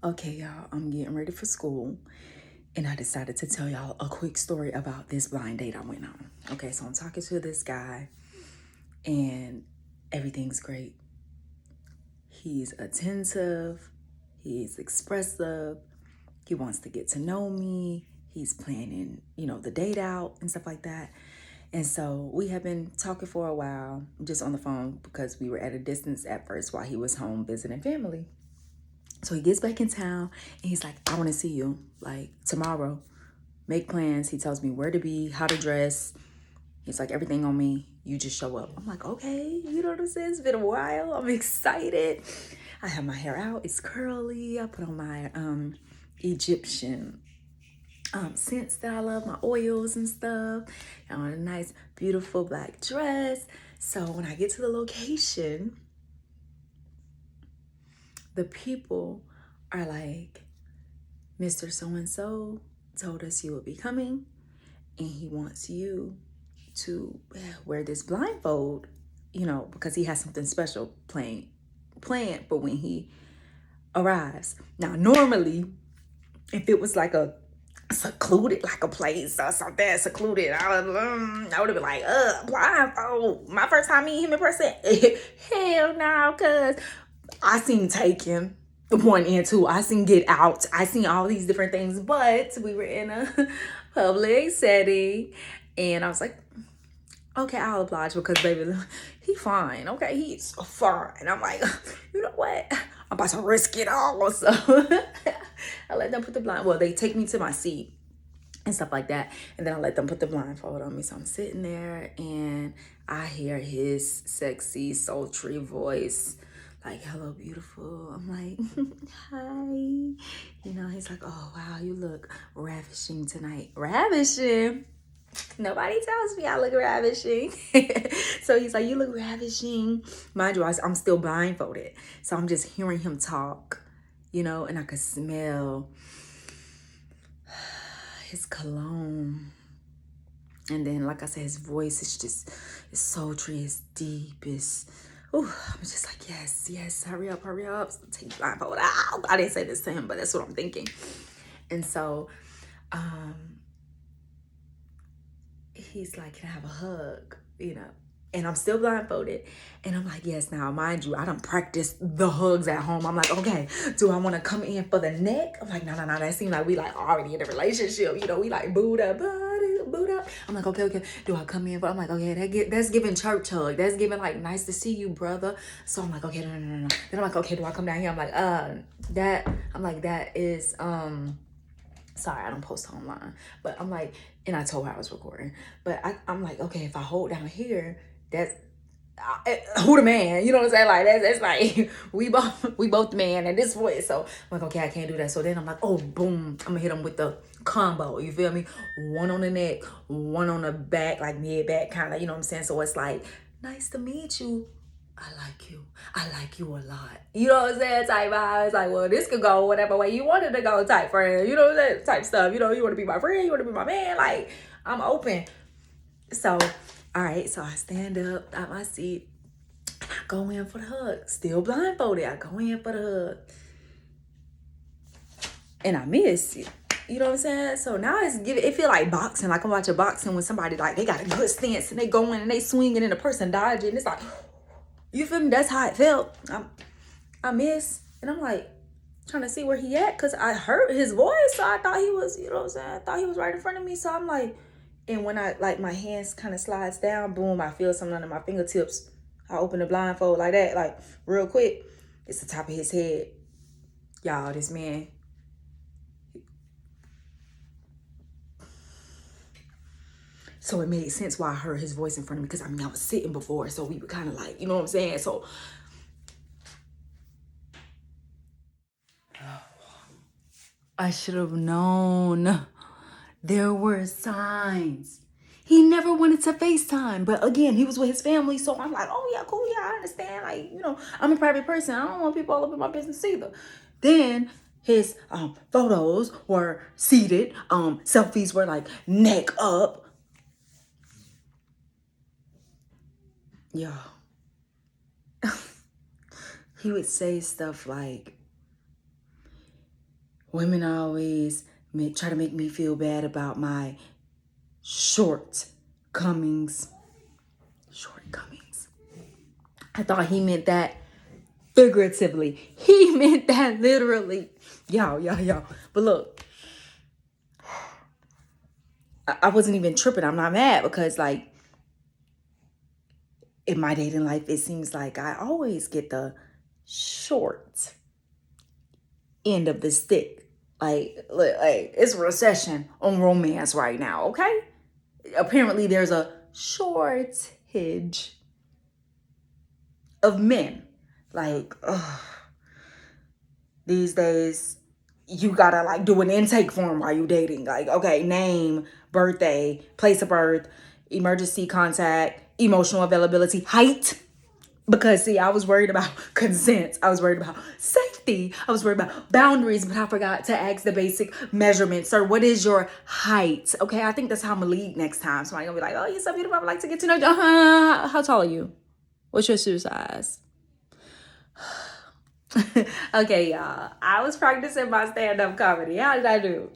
Okay, y'all, I'm getting ready for school, and I decided to tell y'all a quick story about this blind date I went on. Okay, so I'm talking to this guy, and everything's great. He's attentive, he's expressive, he wants to get to know me, he's planning, the date out and stuff like that. And so we have been talking for a while, just on the phone because we were at a distance at first while he was home visiting family. So he gets back in town and he's like, I want to see you like tomorrow. Make plans. He tells me where to be, how to dress. He's like, everything on me. You just show up. I'm like, okay, you know what I'm saying? It's been a while. I'm excited. I have my hair out. It's curly. I put on my Egyptian scents that I love, my oils and stuff. And on a nice, beautiful black dress. So when I get to the location, the people are like, Mr. So-and-so told us you would be coming, and he wants you to wear this blindfold, because he has something special planned for when he arrives. Now, normally, if it was like a secluded, like a place or something secluded, I would have been like, blindfold. My first time meeting him in person, hell no, cause I seen Taken 1 and 2. I seen Get Out. I seen all these different things, but we were in a public setting, and I was like, okay, I'll oblige because baby, he fine. Okay, he's fine. I'm like, you know what? I'm about to risk it all. So I let them put the blind. Well, they take me to my seat and stuff like that, and then I let them put the blindfold on me. So I'm sitting there, and I hear his sexy, sultry voice, like, hello, beautiful. I'm like, hi. He's like, oh, wow, you look ravishing tonight. Ravishing? Nobody tells me I look ravishing. So he's like, you look ravishing. Mind you, I'm still blindfolded. So I'm just hearing him talk, and I could smell his cologne. And then, like I said, his voice is just, it's sultry, it's deep, I'm just like, yes, hurry up, take the blindfold out. I didn't say this to him, but that's what I'm thinking. And so, he's like, can I have a hug, and I'm still blindfolded. And I'm like, yes. Now, mind you, I don't practice the hugs at home. I'm like, okay, do I want to come in for the neck? I'm like, no. That seems like we like already in a relationship. We like booed up. I'm like, okay. Do I come in? But I'm like, okay, that's giving church hug. That's giving like, nice to see you, brother. So I'm like, okay, no. Then I'm like, okay, do I come down here? I'm like, that is, sorry, I don't post online, but I'm like, and I told her I was recording, but I'm like, okay, if I hold down here, that's who the man, you know what I'm saying? Like that's like we both the man at this point. So I'm like, okay, I can't do that. So then I'm like, oh, boom, I'm gonna hit him with the combo. You feel me? One on the neck, one on the back, like mid back, kind of. You know what I'm saying? So it's like, nice to meet you. I like you. I like you a lot. You know what I'm saying? Type vibe. It's like, well, this could go whatever way you wanted to go type friend. You know what I'm saying? Type stuff. You want to be my friend? You want to be my man? Like, I'm open. So, all right. So I stand up at my seat. And I go in for the hug. Still blindfolded. I go in for the hug. And I miss it. You know what I'm saying? So now it feel like boxing. Like I'm watching boxing when somebody like they got a good stance and they going and they swinging and the person dodging. It's like, you feel me? That's how it felt. I miss, and I'm like trying to see where he at because I heard his voice, so I thought he was, you know what I'm saying? I thought he was right in front of me, so I'm like, and when I like my hands kind of slides down, boom, I feel something under my fingertips. I open the blindfold like that, like real quick. It's the top of his head, y'all. This man. So it made sense why I heard his voice in front of me because I was sitting before, so we were kind of like, you know what I'm saying? So I should have known. There were signs. He never wanted to FaceTime. But again, he was with his family. So I'm like, oh, yeah, cool. Yeah, I understand. Like, I'm a private person. I don't want people all up in my business either. Then his photos were seated. Selfies were like neck up. Yo. He would say stuff like, Women always try to make me feel bad about my shortcomings. Shortcomings. I thought he meant that figuratively. He meant that literally. Y'all. But look, I wasn't even tripping. I'm not mad because, like, in my dating life, it seems like I always get the short end of the stick. Like it's a recession on romance right now, okay? Apparently, there's a shortage of men. Like, these days, you gotta like do an intake form while you dating. Like, okay, name, birthday, place of birth, emergency contact, emotional availability, height. Because see, I was worried about consent. I was worried about safety. I was worried about boundaries, but I forgot to ask the basic measurements. Sir, what is your height? Okay, I think that's how I'm gonna lead next time. Somebody gonna be like, oh, you're so beautiful. I'd like to get to know you. How tall are you? What's your shoe size? Okay, y'all. I was practicing my stand-up comedy. How did I do?